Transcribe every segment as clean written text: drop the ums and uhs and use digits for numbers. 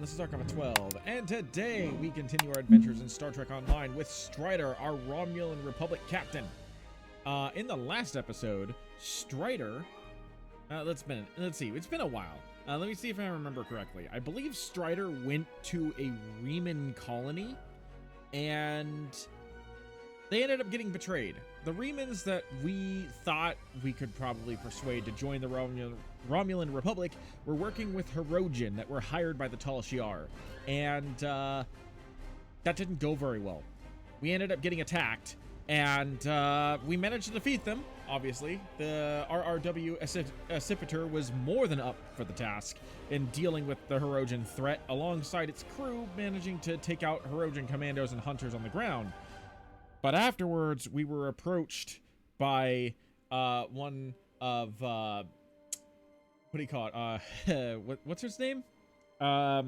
This is Archive 12, and today we continue our adventures in Star Trek Online with Stryder, our Romulan Republic captain. In the last episode, Stryder, let's see, it's been a while. Let me see if I remember correctly. I believe Stryder went to a Reman colony, and they ended up getting betrayed. The Remans that we thought we could probably persuade to join the Romulan Republic were working with Hirogen that were hired by the Tal Shiar, and that didn't go very well. We ended up getting attacked, and we managed to defeat them, obviously. The RRW Accipiter was more than up for the task in dealing with the Hirogen threat, alongside its crew managing to take out Hirogen commandos and hunters on the ground. But afterwards, we were approached by one of what do you call it? What's his name? Why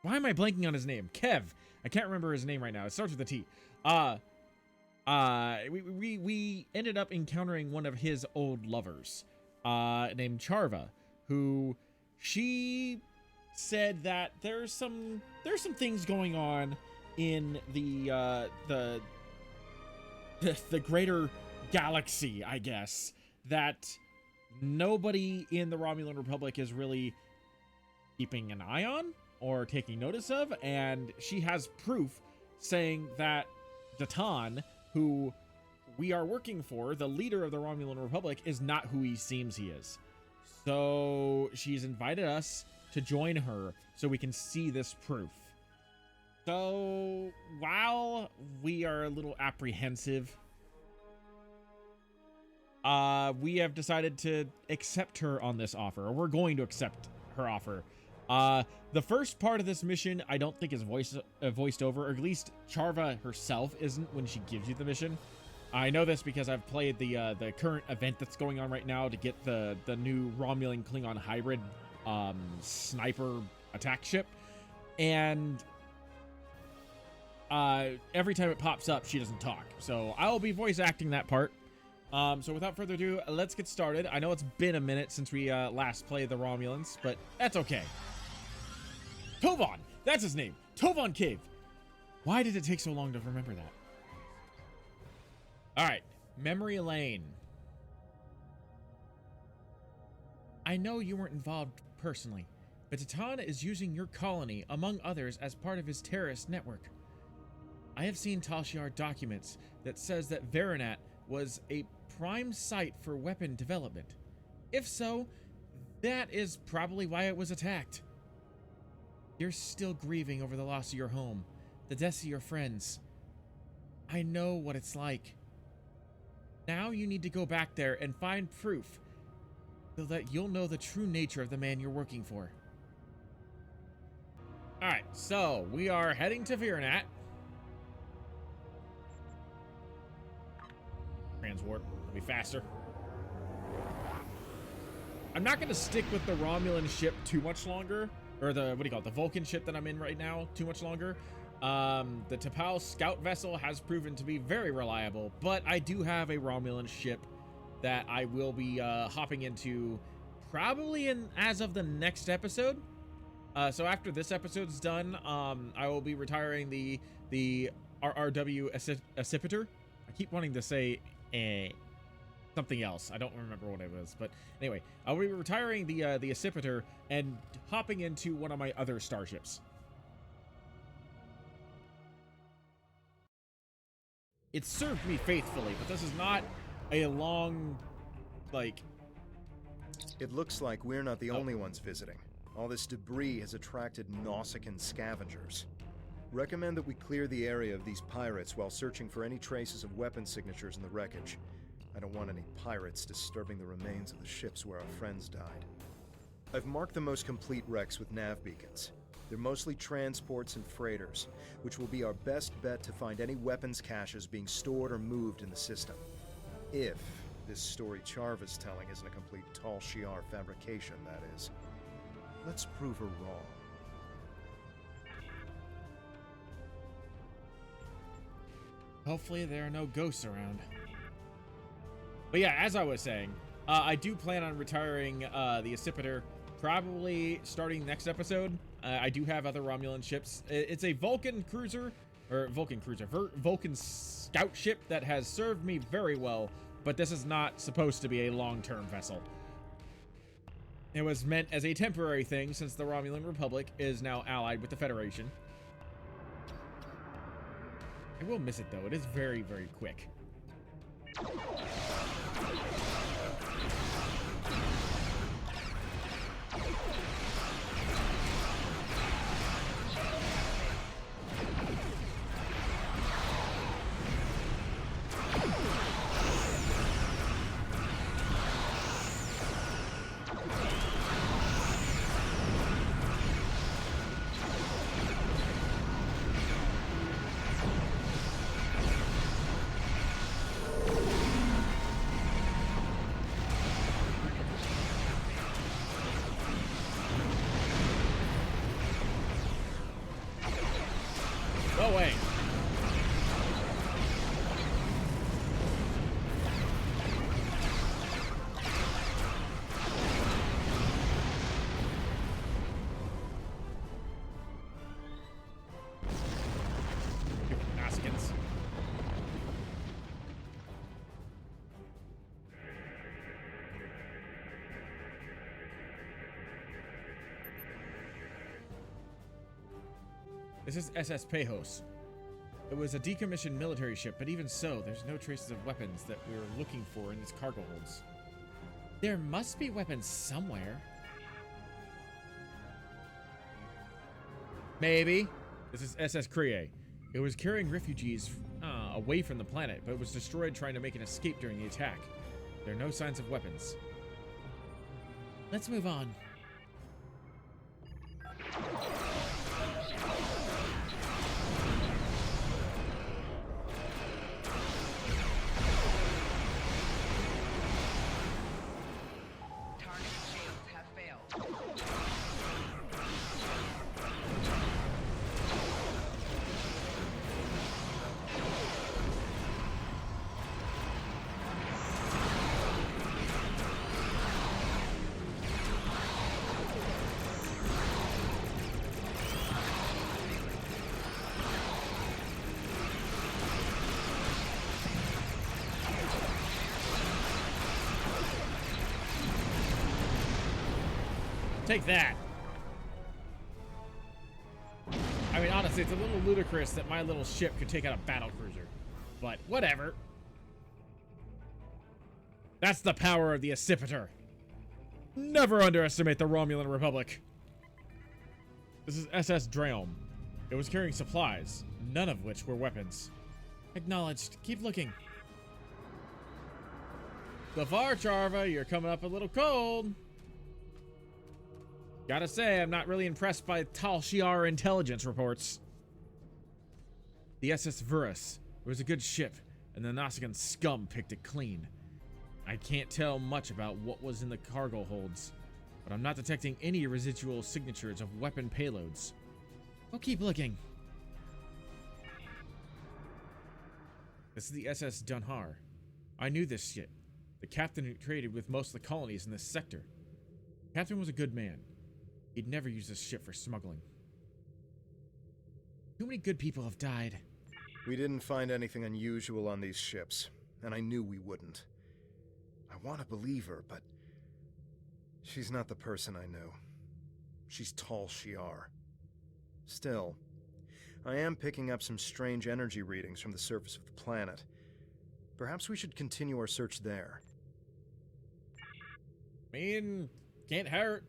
am I blanking on his name? Kev. I can't remember his name right now. It starts with a T. We ended up encountering one of his old lovers, named Charva, who she said that there's some things going on in the greater galaxy, I guess, that nobody in the Romulan Republic is really keeping an eye on or taking notice of, and she has proof saying that Tovan, who we are working for, the leader of the Romulan Republic, is not who he seems he is. So she's invited us to join her so we can see this proof. So while we are a little apprehensive, we have decided to accept her on this offer, or we're going to accept her offer. The first part of this mission I don't think is voiced over, or at least Charva herself isn't when she gives you the mission. I know this because I've played the current event that's going on right now to get the new Romulan Klingon hybrid sniper attack ship, and every time it pops up, she doesn't talk, so I will be voice acting that part. So without further ado, let's get started. I know it's been a minute since we last played the Romulans, but that's okay. Tovan, that's his name. Tovan Khev. Why did it take so long to remember that? All right, memory lane. I know you weren't involved personally, but Tovan is using your colony, among others, as part of his terrorist network. I have seen Tal Shiar documents that says that Virinat was a prime site for weapon development. If so, that is probably why it was attacked. You're still grieving over the loss of your home, the deaths of your friends. I know what it's like. Now you need to go back there and find proof so that you'll know the true nature of the man you're working for. Alright, so we are heading to Virinat. Transwarp, it'll be faster. I'm not going to stick with the Romulan ship too much longer, or the Vulcan ship that I'm in right now too much longer. The T'Pau scout vessel has proven to be very reliable, but I do have a Romulan ship that I will be hopping into probably as of the next episode. So after this episode's done, I will be retiring the RRW Accipiter. I keep wanting to say something else. I don't remember what it was, but anyway, I'll be retiring the Accipiter and hopping into one of my other starships. It served me faithfully, but this is not a long, It looks like we're not the only ones visiting. All this debris has attracted Nausicaan scavengers. Recommend that we clear the area of these pirates while searching for any traces of weapon signatures in the wreckage. I don't want any pirates disturbing the remains of the ships where our friends died. I've marked the most complete wrecks with nav beacons. They're mostly transports and freighters, which will be our best bet to find any weapons caches being stored or moved in the system. If this story Charva's telling isn't a complete Tal Shiar fabrication, that is. Let's prove her wrong. Hopefully there are no ghosts around. But yeah, as I was saying, I do plan on retiring the Accipiter probably starting next episode. I do have other Romulan ships. It's a Vulcan cruiser, or Vulcan scout ship that has served me very well, but this is not supposed to be a long-term vessel. It was meant as a temporary thing since the Romulan Republic is now allied with the Federation. I will miss it though. It is very, very quick. No way. Askins. This is SS Pejos. It was a decommissioned military ship, but even so, there's no traces of weapons that we were looking for in its cargo holds. There must be weapons somewhere. Maybe. This is SS Krieg. It was carrying refugees away from the planet, but was destroyed trying to make an escape during the attack. There are no signs of weapons. Let's move on. Take that. I mean, honestly, it's a little ludicrous that my little ship could take out a battlecruiser, but whatever. That's the power of the Accipiter. Never underestimate the Romulan Republic. This is SS Draelm. It was carrying supplies, none of which were weapons. Acknowledged. Keep looking. So far, Charva, you're coming up a little cold. Gotta say, I'm not really impressed by Tal Shiar intelligence reports. The SS Virus. It was a good ship, and the Nausicaan scum picked it clean. I can't tell much about what was in the cargo holds, but I'm not detecting any residual signatures of weapon payloads. We'll keep looking. This is the SS Dunhar. I knew this ship. The captain who traded with most of the colonies in this sector. The captain was a good man. He'd never use this ship for smuggling. Too many good people have died. We didn't find anything unusual on these ships, and I knew we wouldn't. I want to believe her, but she's not the person I knew. She's Tal Shiar. Still, I am picking up some strange energy readings from the surface of the planet. Perhaps we should continue our search there. I mean, can't hurt.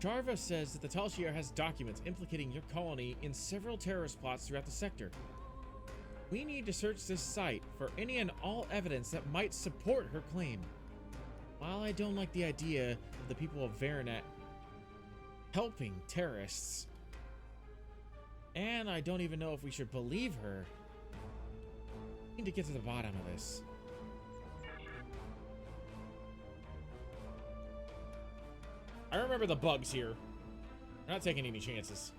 Charva says that the Tal Shiar has documents implicating your colony in several terrorist plots throughout the sector. We need to search this site for any and all evidence that might support her claim. While I don't like the idea of the people of Virinat helping terrorists, And I don't even know if we should believe her. We need to get to the bottom of this. I remember the bugs here. We're not taking any chances.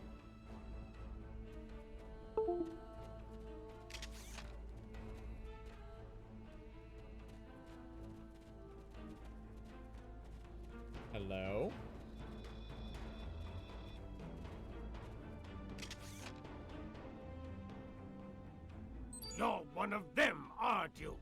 Hello? You're one of them, aren't you?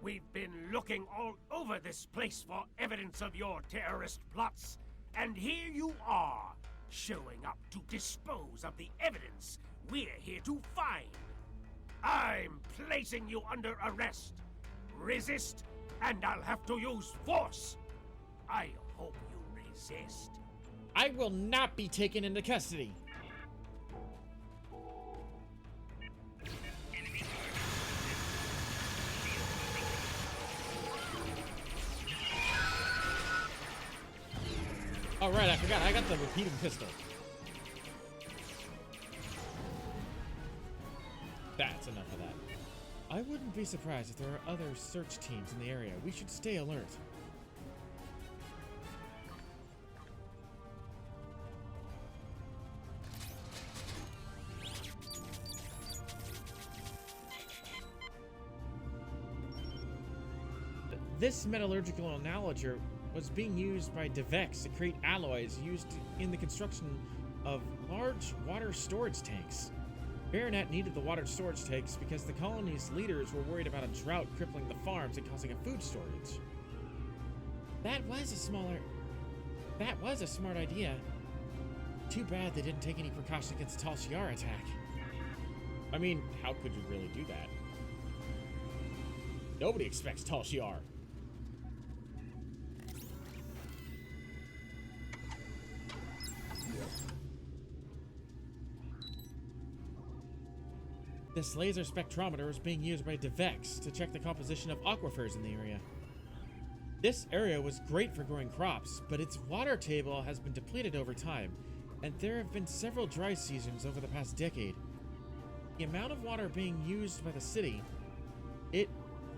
We've been looking all over this place for evidence of your terrorist plots, and here you are, showing up to dispose of the evidence we're here to find. I'm placing you under arrest. Resist, and I'll have to use force. I hope you resist. I will not be taken into custody. Oh, right, I forgot. I got the repeating pistol. That's enough of that. I wouldn't be surprised if there are other search teams in the area. We should stay alert. This metallurgical analoger was being used by Devex to create alloys used in the construction of large water storage tanks. Virinat needed the water storage tanks because the colony's leaders were worried about a drought crippling the farms and causing a food shortage. That was a smart idea. Too bad they didn't take any precaution against the Tal Shiar attack. I mean, how could you really do that? Nobody expects Tal Shiar. This laser spectrometer is being used by Devex to check the composition of aquifers in the area. This area was great for growing crops, but its water table has been depleted over time, and there have been several dry seasons over the past decade. The amount of water being used by the city, it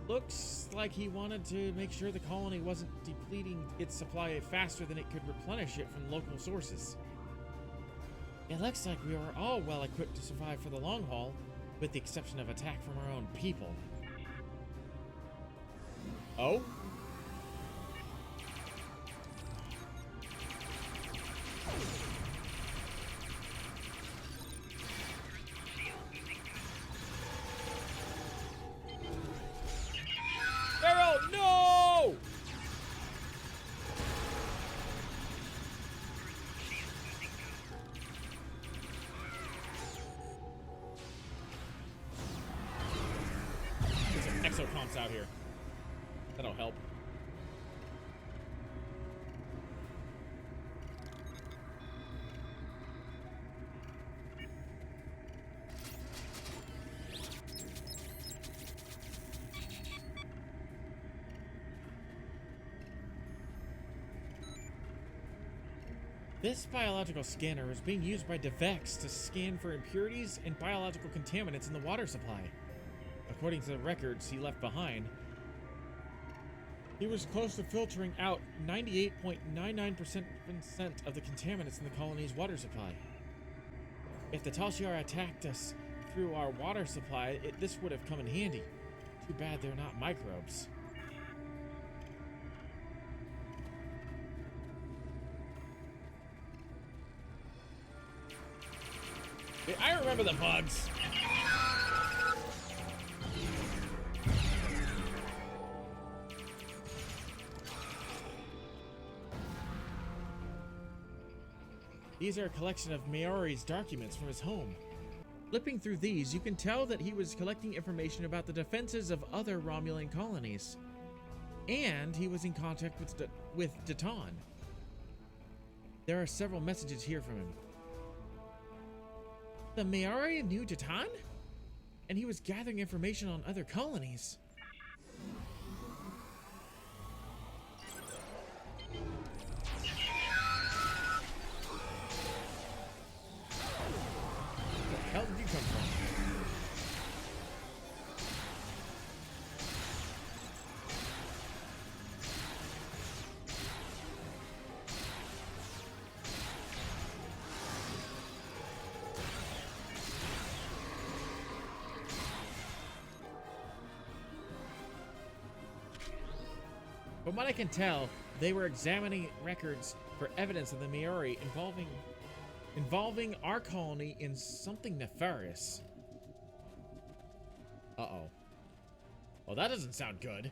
looks like he wanted to make sure the colony wasn't depleting its supply faster than it could replenish it from local sources. It looks like we are all well equipped to survive for the long haul, with the exception of attack from our own people. Oh? Arrow, no! There's some exocomps out here. That'll help. This biological scanner is being used by Devex to scan for impurities and biological contaminants in the water supply. According to the records he left behind, he was close to filtering out 98.99% of the contaminants in the colony's water supply. If the Tal Shiar attacked us through our water supply, this would have come in handy. Too bad they're not microbes. I remember the bugs. These are a collection of Maori's documents from his home. Flipping through these, you can tell that he was collecting information about the defenses of other Romulan colonies. And he was in contact with Tovan. There are several messages here from him. The Maori knew Tovan? And he was gathering information on other colonies. From what I can tell, they were examining records for evidence of the Maori involving our colony in something nefarious. Uh-oh. Well, that doesn't sound good.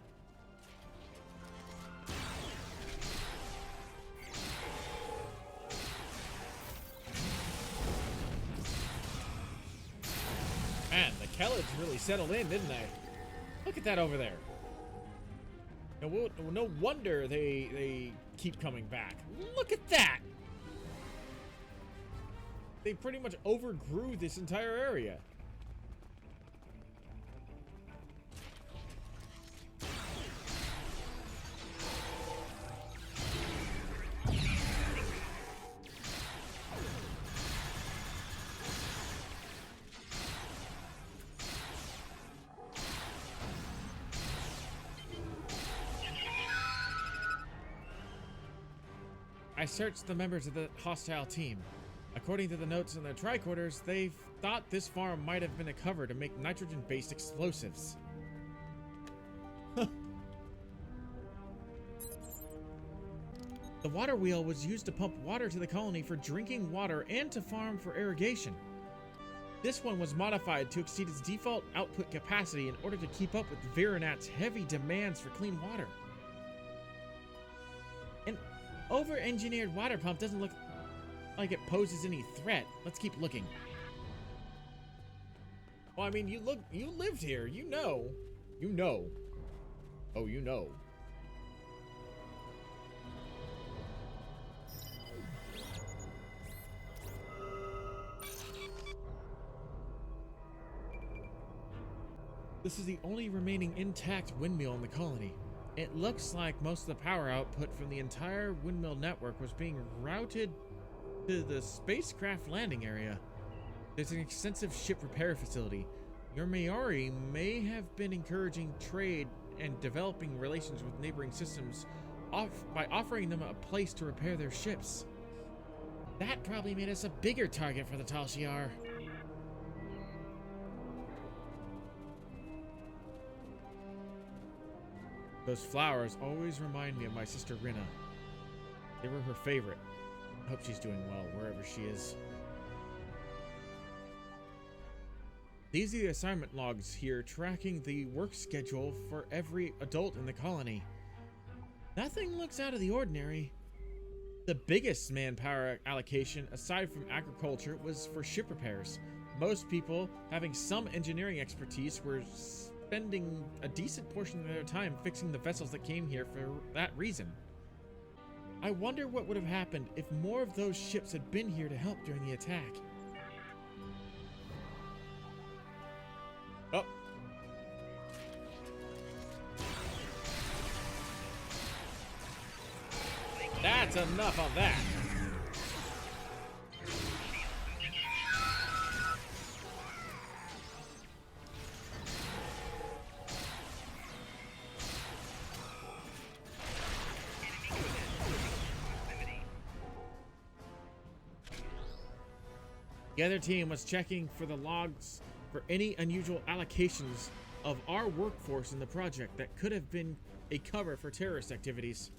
Man, the Kellids really settled in, didn't they? Look at that over there. No wonder they keep coming back. Look at that! They pretty much overgrew this entire area. I searched the members of the hostile team. According to the notes in their tricorders, they thought this farm might have been a cover to make nitrogen-based explosives. The water wheel was used to pump water to the colony for drinking water and to farm for irrigation. This one was modified to exceed its default output capacity in order to keep up with Virinat's heavy demands for clean water. An over-engineered water pump doesn't look like it poses any threat. Let's keep looking. Well, I mean, you lived here, you know. Oh, you know. This is the only remaining intact windmill in the colony. It looks like most of the power output from the entire windmill network was being routed to the spacecraft landing area. There's an extensive ship repair facility. Your Maori may have been encouraging trade and developing relations with neighboring systems by offering them a place to repair their ships. That probably made us a bigger target for the Tal Shiar. Those flowers always remind me of my sister Rinna. They were her favorite. I hope she's doing well wherever she is. These are the assignment logs here tracking the work schedule for every adult in the colony. Nothing looks out of the ordinary. The biggest manpower allocation, aside from agriculture, was for ship repairs. Most people, having some engineering expertise, were spending a decent portion of their time fixing the vessels that came here for that reason. I wonder what would have happened if more of those ships had been here to help during the attack. Oh. That's enough of that. The other team was checking for the logs for any unusual allocations of our workforce in the project that could have been a cover for terrorist activities.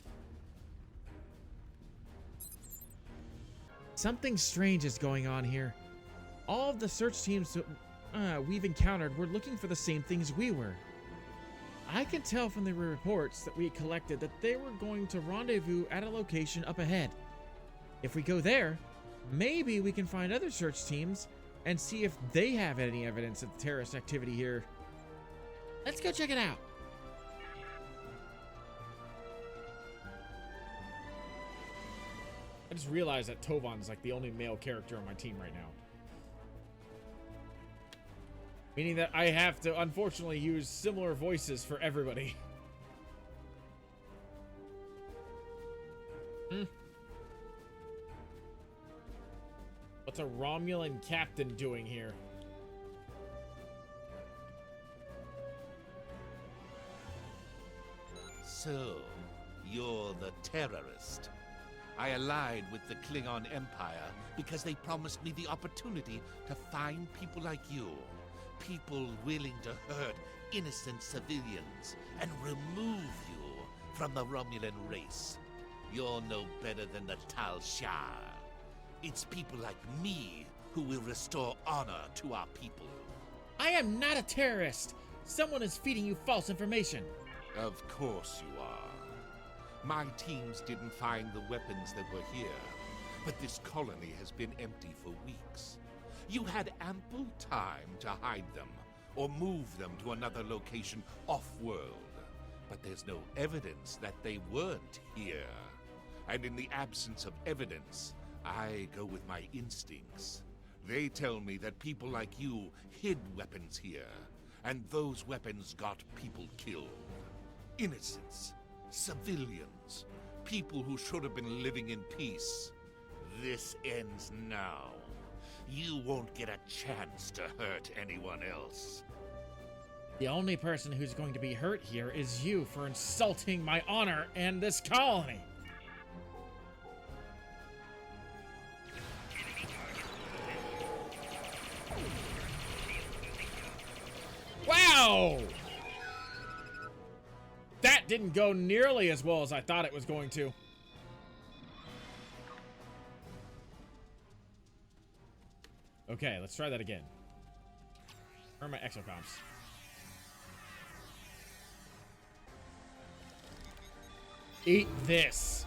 Something strange is going on here. All of the search teams we've encountered were looking for the same things we were. I can tell from the reports that we collected that they were going to rendezvous at a location up ahead. If we go there, maybe we can find other search teams and see if they have any evidence of terrorist activity here. Let's go check it out. I just realized that Tovan's like the only male character on my team right now. Meaning that I have to unfortunately use similar voices for everybody. What's a Romulan captain doing here? So, you're the terrorist. I allied with the Klingon Empire because they promised me the opportunity to find people like you. People willing to hurt innocent civilians and remove you from the Romulan race. You're no better than the Tal Shiar. It's people like me who will restore honor to our people. I am not a terrorist. Someone is feeding you false information. Of course you are. My teams didn't find the weapons that were here, but this colony has been empty for weeks. You had ample time to hide them, or move them to another location off-world. But there's no evidence that they weren't here. And in the absence of evidence, I go with my instincts. They tell me that people like you hid weapons here, and those weapons got people killed. Innocents, civilians, people who should have been living in peace. This ends now. You won't get a chance to hurt anyone else. The only person who's going to be hurt here is you for insulting my honor and this colony. Wow! That didn't go nearly as well as I thought it was going to. Okay, let's try that again. Where are my exocomps? Eat this.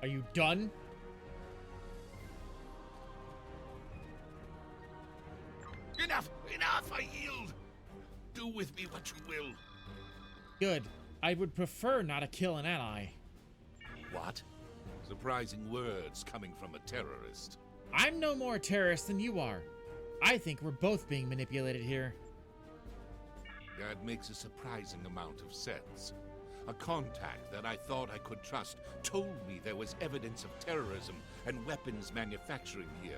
Are you done? Enough, I yield. Do with me what you will. Good. I would prefer not to kill an ally. What? Surprising words coming from a terrorist. I'm no more a terrorist than you are. I think we're both being manipulated here. That makes a surprising amount of sense. A contact that I thought I could trust told me there was evidence of terrorism and weapons manufacturing here.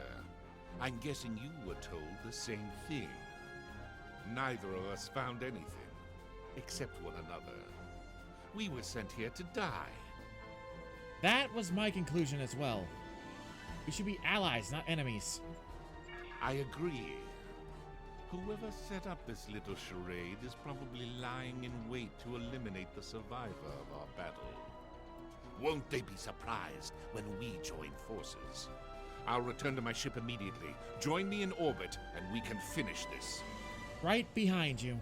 I'm guessing you were told the same thing. Neither of us found anything, except one another. We were sent here to die. That was my conclusion as well. We should be allies, not enemies. I agree. Whoever set up this little charade is probably lying in wait to eliminate the survivor of our battle. Won't they be surprised when we join forces? I'll return to my ship immediately. Join me in orbit, and we can finish this. Right behind you.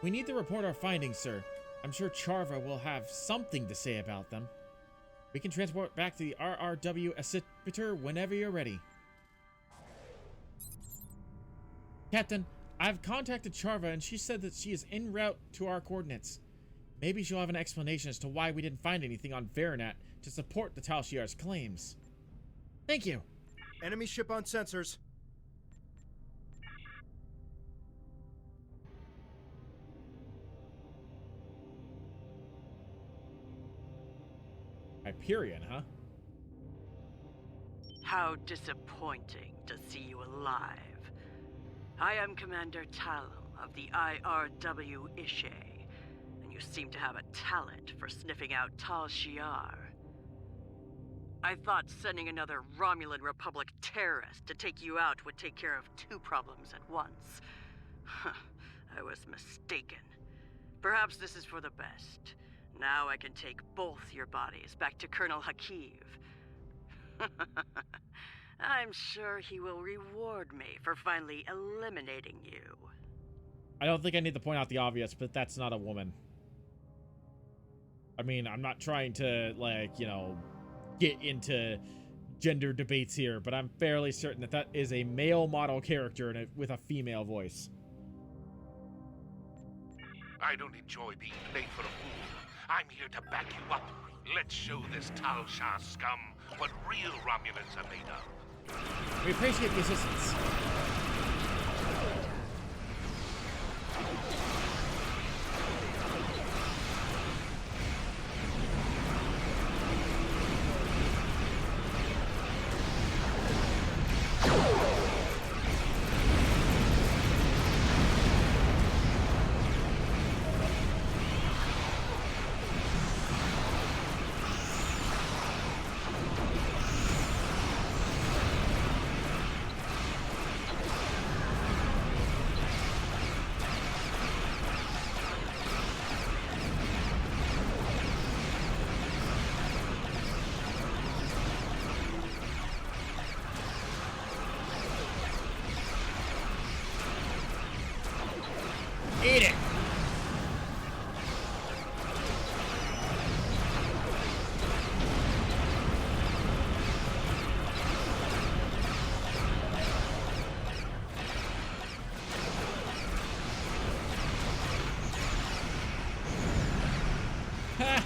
We need to report our findings, sir. I'm sure Charva will have something to say about them. We can transport back to the RRW Accipiter whenever you're ready. Captain, I've contacted Charva and she said that she is en route to our coordinates. Maybe she'll have an explanation as to why we didn't find anything on Virinat to support the Tal Shiar's claims. Thank you. Enemy ship on sensors. Hyperion, huh? How disappointing to see you alive. I am Commander Talum of the RRW Accipiter, and you seem to have a talent for sniffing out Tal Shiar. I thought sending another Romulan Republic terrorist to take you out would take care of two problems at once. I was mistaken. Perhaps this is for the best. Now I can take both your bodies back to Colonel Khev. I'm sure he will reward me for finally eliminating you. I don't think I need to point out the obvious, but that's not a woman. I mean, I'm not trying to, like, you know, get into gender debates here, but I'm fairly certain that that is a male model character with a female voice. I don't enjoy being played for a fool. I'm here to back you up. Let's show this Tal Shiar scum what real Romulans are made of. We appreciate the assistance.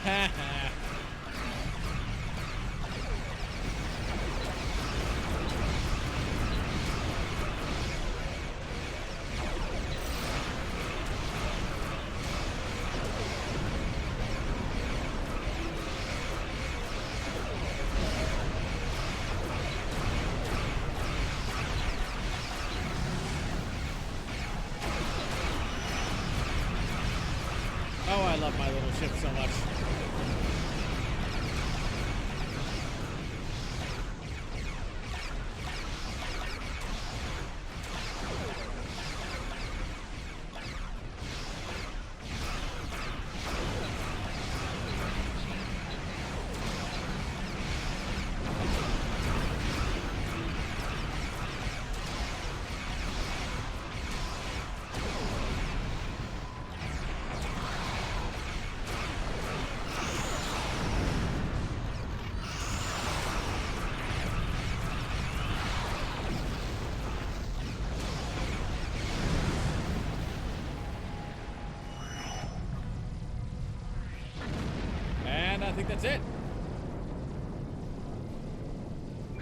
Oh, I love my little ship so much. I think that's it.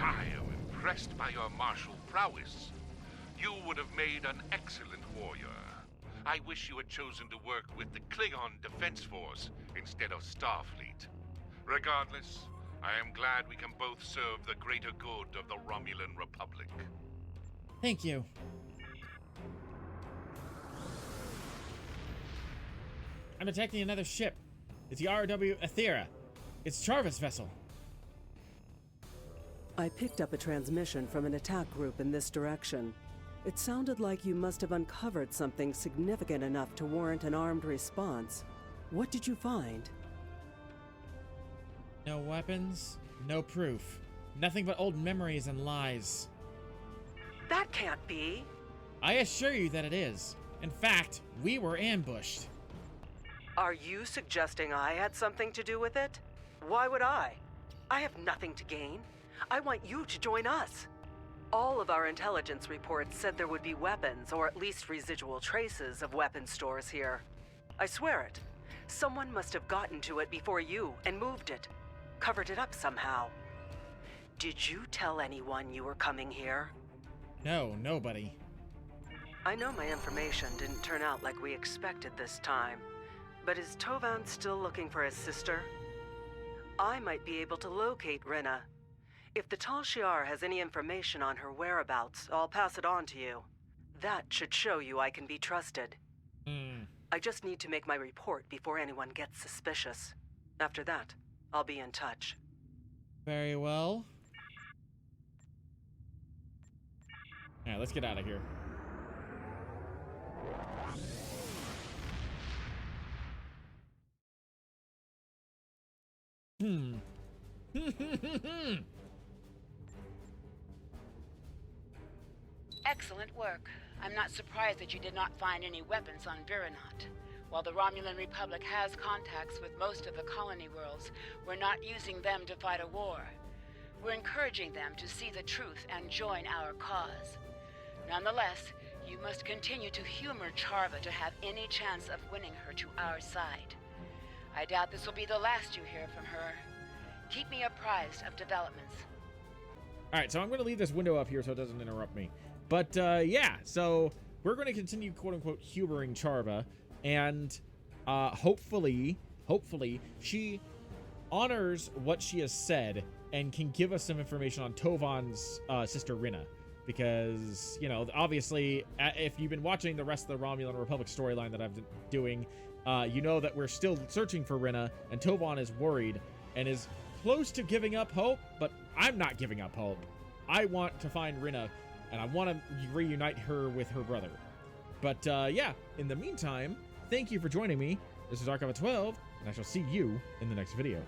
I am impressed by your martial prowess. You would have made an excellent warrior. I wish you had chosen to work with the Klingon Defense Force instead of Starfleet. Regardless, I am glad we can both serve the greater good of the Romulan Republic. Thank you. I'm detecting another ship. It's the RRW Accipiter. It's Charva's vessel. I picked up a transmission from an attack group in this direction. It sounded like you must have uncovered something significant enough to warrant an armed response. What did you find? No weapons, no proof. Nothing but old memories and lies. That can't be. I assure you that it is. In fact, we were ambushed. Are you suggesting I had something to do with it? Why would I? I have nothing to gain. I want you to join us. All of our intelligence reports said there would be weapons, or at least residual traces of weapon stores here. I swear it. Someone must have gotten to it before you and moved it. Covered it up somehow. Did you tell anyone you were coming here? No, nobody. I know my information didn't turn out like we expected this time. But is Tovan still looking for his sister? I might be able to locate Rinna. If the Tal Shiar has any information on her whereabouts, I'll pass it on to you. That should show you I can be trusted. I just need to make my report before anyone gets suspicious. After that, I'll be in touch. Very well. Alright, let's get out of here. Excellent work. I'm not surprised that you did not find any weapons on Virinat. While the Romulan Republic has contacts with most of the colony worlds, we're not using them to fight a war. We're encouraging them to see the truth and join our cause. Nonetheless, you must continue to humor Charva to have any chance of winning her to our side. I doubt this will be the last you hear from her. Keep me apprised of developments. Alright, so I'm going to leave this window up here so it doesn't interrupt me. But, yeah, so we're going to continue, quote-unquote, humoring Charva, and hopefully, she honors what she has said and can give us some information on Tovan's sister Rinna. Because, you know, obviously, if you've been watching the rest of the Romulan Republic storyline that I've been doing, you know that we're still searching for Rinna, and Tovan is worried and is close to giving up hope, but I'm not giving up hope. I want to find Rinna, and I want to reunite her with her brother. But, yeah, in the meantime, thank you for joining me. This is Archive 12, and I shall see you in the next video.